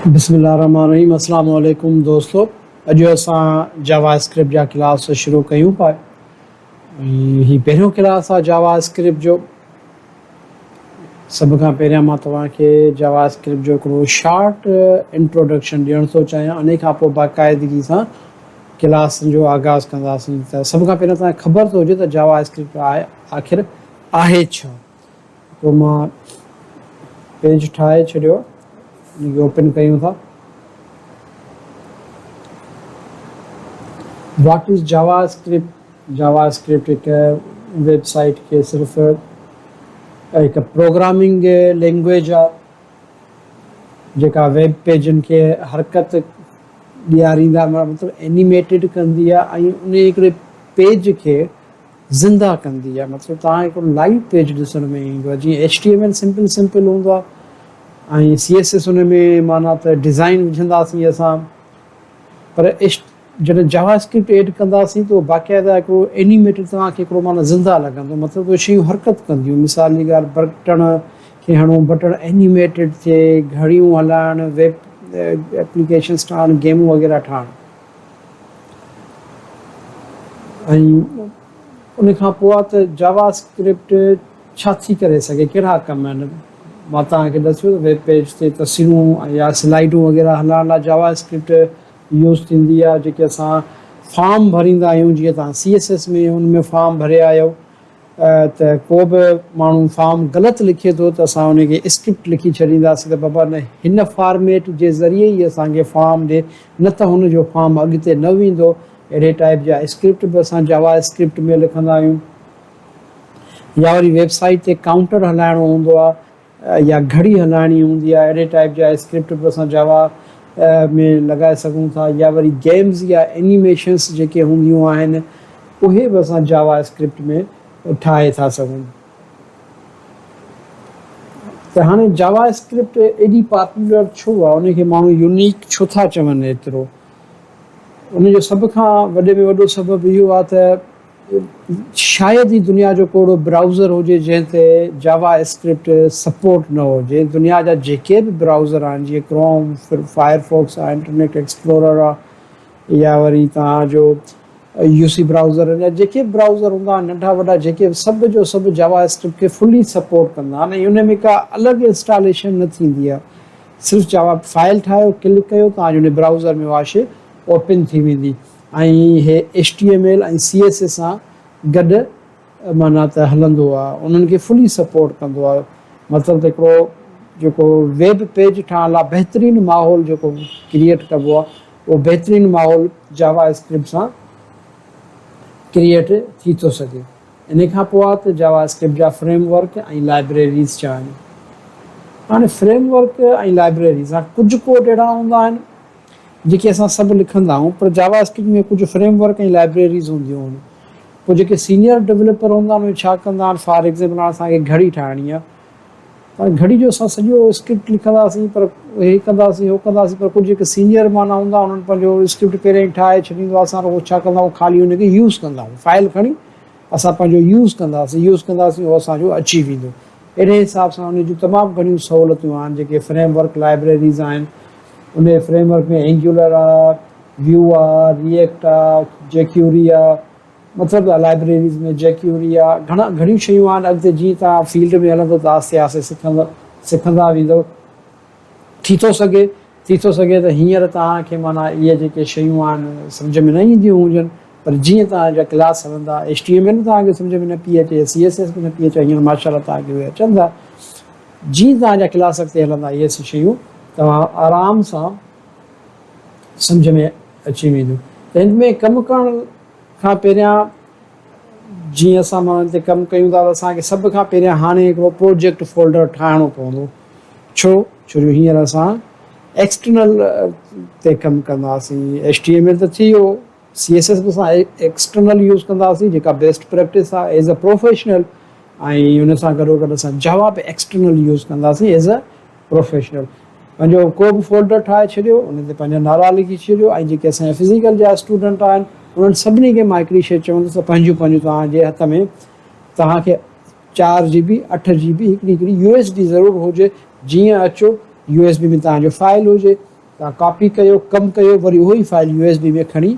बिस्मिल्लाहिर्रहमानिर्रहीम। अस्सलाम वालेकुम दोस्तों। अॼु असां जावा स्क्रिप्ट जा क्लास शुरू कयूं पिया। ही पहिरियों क्लास आहे जावा स्क्रिप्ट जो। सभ खां पहिरियां मां तव्हांखे जावा स्क्रिप्ट जो हिकिड़ो शॉर्ट इंट्रोडक्शन ॾियणु थो चाहियां। उन खां पोइ बाक़ाइदगी सां क्लास जो आगाज़ कंदासीं। त सभ खां पहिरियों तव्हांखे ख़बर थो हुजे त जावा स्क्रिप्ट आख़िर आहे छा। पोइ मां पेज ठाहे छॾियो, उनखे ओपन कयूं था। What is Java script? Java script हिकु वेबसाइट खे सिर्फ़ु हिकु प्रोग्रामिंग लैंग्वेज आहे जेका वेब पेजनि खे हरकत ॾियारींदा, मतिलबु एनिमेटेड कंदी आहे ऐं उन हिकिड़े पेज खे ज़िंदा कंदी आहे। मतिलबु तव्हां हिकिड़ो लाइव पेज ॾिसण में ईंदो आहे। जीअं HTML सिंपल हूंदो आहे ऐं CSS उन में माना त डिज़ाइन विझंदासीं असां, पर जॾहिं जावा स्क्रिप्ट एड कंदासीं त बाक़ाइदा हिकिड़ो एनिमेटेड तव्हांखे हिकिड़ो माना ज़िंदा लॻंदो। मतिलबु उहे शयूं हरकत कंदियूं। मिसाल जी ॻाल्हि, बटण खे हणो, बटण एनिमेटेड थिए, घड़ियूं हलाइणु, वेब एप्लीकेशन्स ठाहिणु, गेमूं वग़ैरह ठाहिणु। ऐं उन खां पोइ आहे त जावा स्क्रिप्ट छा थी करे सघे, कहिड़ा कम आहिनि। मां तव्हांखे ॾसियो वेब पेज ते तस्वीरूं या स्लाइडूं वग़ैरह हलाइण लाइ जावा स्क्रिप्ट यूज़ थींदी आहे। जेके असां फॉर्म भरींदा आहियूं, जीअं तव्हां CSS में हुन में फॉर्म भरे आहियो त को बि माण्हू फॉर्म ग़लति लिखे थो त असां उनखे स्क्रिप्ट लिखी छॾींदासीं त बाबा न हिन फॉर्मेट जे ज़रिए ई असांखे फॉर्म ॾे, न त हुनजो फॉर्म अॻिते न वेंदो। अहिड़े टाइप जा स्क्रिप्ट बि असां जावा स्क्रिप्ट में लिखंदा आहियूं। या वरी वेबसाइट ते काउंटर हलाइणो हूंदो आहे या घड़ी हलाइणी हूंदी आहे, अहिड़े टाइप जा स्क्रिप्ट बि असां जावा में लॻाए सघूं था। या वरी गेम्स या एनिमेशन्स जेके हूंदियूं आहिनि उहे बि असां जावा स्क्रिप्ट में ठाहे था सघूं। त हाणे जावा स्क्रिप्ट एॾी पॉपुलर छो आहे, उनखे माण्हू यूनिक छो था चवनि एतिरो? उनजो सभ खां वॾे में वॾो सबबु इहो आहे त शायदि ई दुनिया जो कोड़ो ब्राउज़र हुजे जंहिं ते जावा स्क्रिप्ट सपोर्ट न हुजे। दुनिया जा जेके बि ब्राउज़र आहिनि, जीअं क्रोम, फायरफॉक्स आहे, इंटरनेट एक्सप्लोरर आहे, या वरी तव्हांजो UC ब्राउज़र आहिनि, या जेके बि ब्राउज़र हूंदा आहिनि नंढा वॾा, जेके सभ जो सभु जावा स्क्रिप्ट खे फुली सपोर्ट कंदा आहिनि। ऐं उन में का अलॻि इंस्टॉलेशन न थींदी आहे। सिर्फ़ु जावा फाइल ठाहियो, क्लिक कयो, तव्हांजो उन ब्राउज़र में उहा शइ ओपन थी वेंदी। ऐं हे HTML ऐं CSS सां गॾु माना त हलंदो आहे, उन्हनि खे फुली सपोर्ट कंदो आहे। मतिलबु त हिकिड़ो जेको वेब पेज ठहण लाइ बहितरीनु माहौल जेको क्रिएट कबो आहे, उहो बहितरीनु माहौल जावा स्क्रिप्ट सां क्रिएट थी थो सघे। इन खां पोइ आहे त जावा स्क्रिप्ट जा फ्रेमवर्क ऐं लाइब्रेरीज़ छा आहिनि। हाणे फ्रेमवर्क ऐं लाइब्रेरीज़, हाणे कुझु कोड अहिड़ा हूंदा आहिनि जेके असां सभु लिखंदा आहियूं, पर जावा स्क्रिप्ट में कुझु फ्रेमवर्क ऐं लाइब्रेरीज़ हूंदियूं आहिनि। पोइ जेके सीनियर डेवलपर हूंदा आहिनि उहे छा कंदा आहिनि, फॉर एग्ज़ाम्पल हाणे असांखे घड़ी ठाहिणी आहे, पर घड़ी जो असां सॼो स्क्रिप्ट लिखंदासीं, पर हे कंदासीं हो कंदासीं, पर कुझु जेके सीनियर माना हूंदा उन्हनि पंहिंजो स्क्रिप्ट पहिरियों ई ठाहे छॾींदो आहे। असां उहो छा कंदा आहियूं, ख़ाली हुनखे यूज़ कंदा आहियूं। फाइल खणी असां पंहिंजो यूज़ कंदासीं, उहो असांजो अची वेंदो। अहिड़े हिसाब सां उन जूं तमामु घणियूं सहूलियतूं आहिनि जेके फ्रेमवर्क लाइब्रेरीज़ आहिनि। उन फ्रेमवर्क में एंगुलर आहे, व्यू आहे, रिएक्ट आहे, जेक्यूरी आहे, मतिलबु लाइब्रेरीज़ में जेक्यूरी आहे, घणियूं शयूं आहिनि। अॻिते जीअं तव्हां फील्ड में हलंदो त आस्ते आस्ते सिखंदा वेंदो। थी थो सघे त हींअर तव्हांखे माना इहे जेके शयूं आहिनि सम्झ में न ईंदियूं हुजनि, पर जीअं तव्हांजा क्लास हलंदा HTML तव्हांखे सम्झ में न पई अचे, CSS में न पई अचे, हींअर माशाल्लाह तव्हांखे उहे अचनि था। जीअं तव्हांजा क्लास अॻिते हलंदा इहे शयूं तव्हां आराम सां सम्झ में अची वेंदियूं। त हिन में कमु करण खां पहिरियां जीअं असां मां ते कमु कयूं था त असांखे सभ खां पहिरियां हाणे हिकिड़ो प्रोजेक्ट फोल्डर ठाहिणो पवंदो। छो जो हींअर असां एक्सटर्नल ते कमु कंदासीं। HTML त थी वियो, CSS बि असां एक्सटर्नल यूज़ कंदासीं जेका बेस्ट प्रैक्टिस आहे एज़ अ प्रोफेशनल, ऐं हुन सां गॾोगॾु असां जावा बि एक्सटर्नल यूज़ कंदासीं एज़ अ प्रोफेशनल। पंहिंजो को बि फोल्डर ठाहे छॾियो, उन ते पंहिंजा नाला लिखी छॾियो, ऐं जेके असांजा फिज़िकल जा स्टूडेंट आहिनि उन्हनि सभिनी खे मां हिकिड़ी शइ चवंदुसि त पंहिंजूं तव्हांजे हथ में तव्हांखे 4 GB 8 GB हिकिड़ी USB ज़रूरु हुजे। जीअं अचो USB में तव्हांजो फाइल हुजे, तव्हां कॉपी कयो, कमु कयो, वरी उहो ई फाइल USB में खणी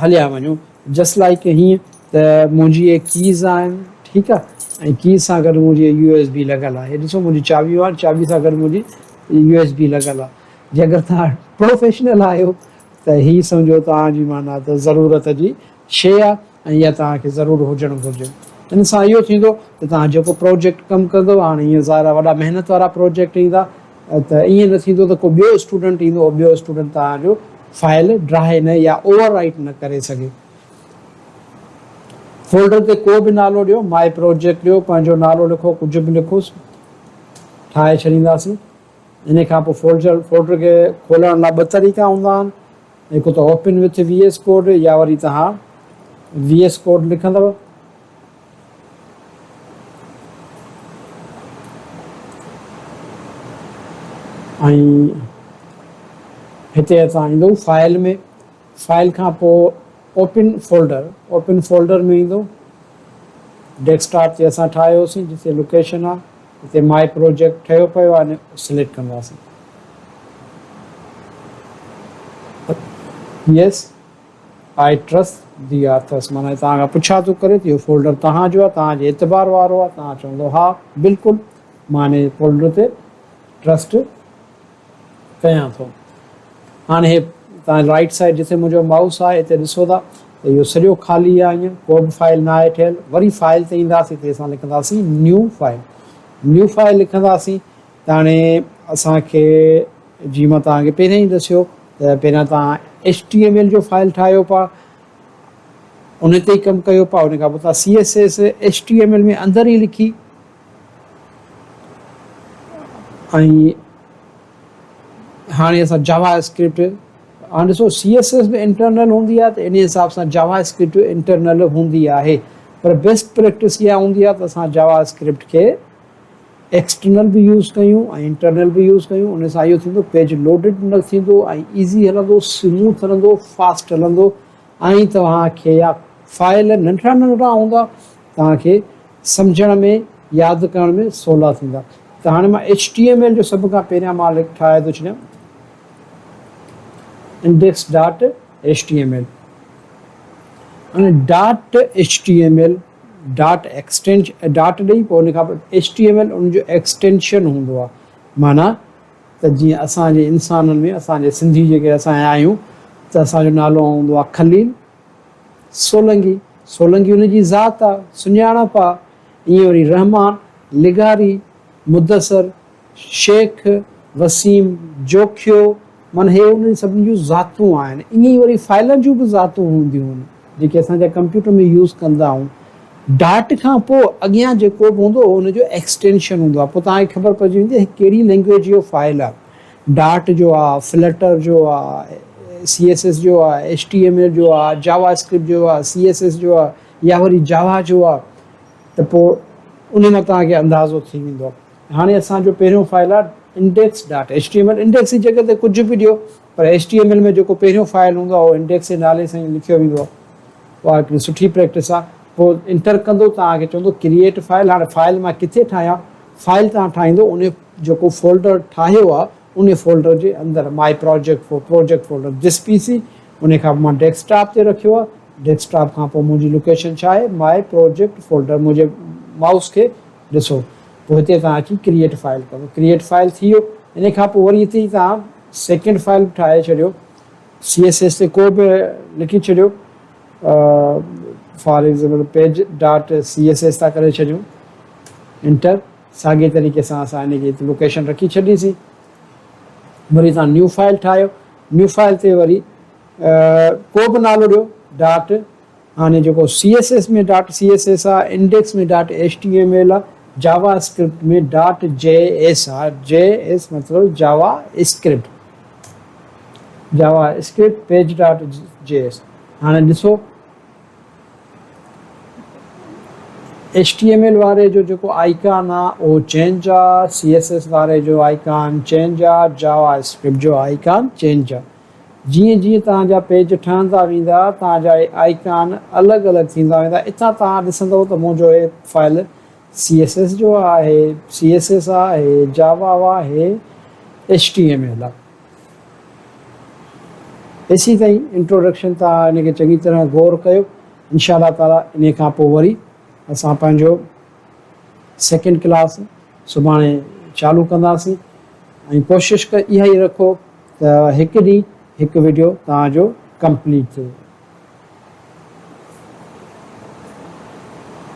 हलिया वञो। जस्ट लाइक हीअं त मुंहिंजी इहे कीज़ आहिनि, ठीकु आहे, ऐं कीज़ सां गॾु मुंहिंजी USB लॻल आहे। हे ॾिसो मुंहिंजी चाबियूं आहिनि, चाबी सां गॾु मुंहिंजी USB लॻल आहे। जे अगरि तव्हां प्रोफेशनल आहियो त हीअ सम्झो तव्हांजी माना त ज़रूरत जी शइ आहे ऐं इहा तव्हांखे ज़रूरु हुजणु घुरिजे। इन सां इहो थींदो त तव्हां जेको प्रोजेक्ट कमु कंदो, हाणे हीअं ज़ाहिर वॾा महिनत वारा प्रोजेक्ट ईंदा त ईअं न थींदो त को ॿियो स्टूडेंट ईंदो, ॿियो स्टूडेंट तव्हांजो फाइल ड्राहे न या ओवर राइट न करे सघे। फोल्डर ते को बि नालो ॾियो, माई प्रोजेक्ट ॾियो, पंहिंजो नालो लिखो, कुझु बि लिखोसि, ठाहे छॾींदासीं। इन खां पोइ फोल्डर खे खोलण लाइ ॿ तरीक़ा हूंदा आहिनि, हिकु त ओपन विथ VS कोड या वरी तव्हां VS कोड लिखंदव। ऐं हिते असां ईंदो फाइल में, फाइल खां पोइ ओपन फोल्डर में ईंदो। डेस्कटॉप ते असां ठाहियोसीं, जिते लोकेशन आहे हिते माई प्रोजेक्ट ठहियो पियो आहे, सिलेक्ट कंदासीं। Yes I trust the authors, माना तव्हां खां पुछा थो करे त इहो फोल्डर तव्हांजो आहे, तव्हांजे एतबार वारो आहे। तव्हां चवंदो हा बिल्कुलु मां हिन फोल्डर ते ट्रस्ट कयां थो। हाणे हे तव्हां राइट साइड जिते मुंहिंजो माउस आहे हिते ॾिसो था त इहो सॼो ख़ाली आहे, हीअं को बि फाइल न आहे ठहियलु। वरी फाइल ते ईंदासीं, हिते असां लिखंदासीं न्यू फाइल लिखंदासीं। त हाणे असांखे जीअं मां तव्हांखे पहिरियों ई दसियो त पहिरियां तव्हां HTML जो फाइल ठाहियो पिया, उन ते ई कमु कयो पिया, उन खां पोइ तव्हां CSS HTML में अंदरि ई लिखी, ऐं हाणे असां जावा स्क्रिप्ट, हाणे ॾिसो CSS में इंटरनल हूंदी आहे त इन हिसाब सां जावा स्क्रिप्ट इंटरनल हूंदी आहे, पर बेस्ट प्रैक्टिस इहा हूंदी आहे त असां जावा स्क्रिप्ट खे एक्सटर्नल बि यूज़ कयूं ऐं इंटरनल बि यूज़ कयूं। उन सां इहो थींदो पेज लोडेड न थींदो ऐं ईज़ी हलंदो, स्मूथ हलंदो, फास्ट हलंदो, ऐं तव्हांखे या फाइल नंढड़ा नंढड़ा हूंदा, तव्हांखे सम्झण में यादि करण में सवला थींदा। त हाणे मां HTML जो सभ खां पहिरियां मां ठाहे थो छॾियां index.html। हाणे .html डॉट एक्सटेंशन डॉट ॾेई पोइ उन खां पोइ HTML उनजो एक्सटेंशन हूंदो आहे। माना त जीअं असांजे इंसाननि में असांजे सिंधी जेके असां आहियूं त असांजो नालो हूंदो आहे खलील, सोलंकी उनजी ज़ात आहे, सुञाणप आहे। ईअं वरी रहमान, लिगारी, मुदसर, शेख, वसीम, जोखियो, माना हे उन सभिनी जूं ज़ातूं आहिनि। ईअं ई वरी फाइलनि जूं बि ज़ातूं हूंदियूं आहिनि जेके असांजा कंप्यूटर में यूज़ कंदा आहियूं। डॉट खां पोइ अॻियां जेको बि हूंदो उनजो एक्सटेंशन हूंदो आहे, पोइ तव्हांखे ख़बर पइजी वेंदी आहे कहिड़ी लैंग्वेज जो फाइल आहे। डॉट जो आहे, फ्लटर जो आहे, CSS जो आहे, HTML जो आहे, जावा स्क्रिप्ट जो आहे, CSS जो आहे, या वरी जावा जो आहे, त पोइ उन मां तव्हांखे अंदाज़ो थी वेंदो आहे। हाणे असांजो पहिरियों फाइल आहे index.html। इंडेक्स जी जॻह ते कुझु बि ॾियो, पर HTML में जेको पहिरियों फाइल हूंदो आहे उहो इंडेक्स जे नाले सां ई लिखियो वेंदो आहे। उहा हिकिड़ी सुठी प्रैक्टिस आहे। पोइ इंटर कंदो तव्हांखे चवंदो क्रिएट फाइल। हाणे फाइल मां किथे ठाहियां, फाइल तव्हां ठाहींदो उन जेको फोल्डर ठाहियो आहे उन फोल्डर जे अंदरि my project folder this PC, उन खां मां डेस्कटॉप ते रखियो आहे। डेस्कटॉप खां पोइ मुंहिंजी लोकेशन छा आहे, माई प्रोजेक्ट फोल्डर। मुंहिंजे माउस खे ॾिसो, पोइ हिते तव्हां अची क्रिएट फाइल कंदो, क्रिएट फाइल थी वियो। इन खां पोइ वरी हिते ई तव्हां सेकेंड फाइल ठाहे छॾियो, CSS ते को बि लिखी छॾियो, फॉर एग्ज़ाम्पल page.css था करे छॾियूं, इंटर। साॻे तरीक़े सां असां हिनखे लोकेशन रखी छॾीसीं। वरी तव्हां न्यू फाइल ठाहियो, न्यू फाइल ते वरी को बि नालो ॾियो, डॉट। हाणे जेको CSS में .css आहे, इंडेक्स में .html आहे, जावा स्क्रिप्ट में .js आहे। JS मतिलबु जावा स्क्रिप्ट पेज.js। हाणे ॾिसो HTML वारे जो जेको आइकॉन आहे उहो चेंज आहे, CSS वारे जो आइकॉन चेंज आहे, जावा स्क्रिप्ट जो आइकॉन चेंज आहे। जीअं जीअं तव्हांजा पेज ठहंदा वेंदा तव्हांजा आइकॉन अलॻि अलॻि थींदा वेंदा। इतां तव्हां ॾिसंदव त मुंहिंजो हे फाइल CSS जो आहे, CSS आहे, जावा आहे, HTML आहे। एसी ताईं इंट्रोडक्शन तव्हां इनखे चङी तरह गौर कयो। इंशाअल्लाह ताला इन खां पोइ वरी असां पंहिंजो सेकेंड क्लास सुभाणे चालू कंदासीं। ऐं कोशिशि इहा ई रखो त हिकु ॾींहुं हिकु वीडियो तव्हांजो कंप्लीट थिए।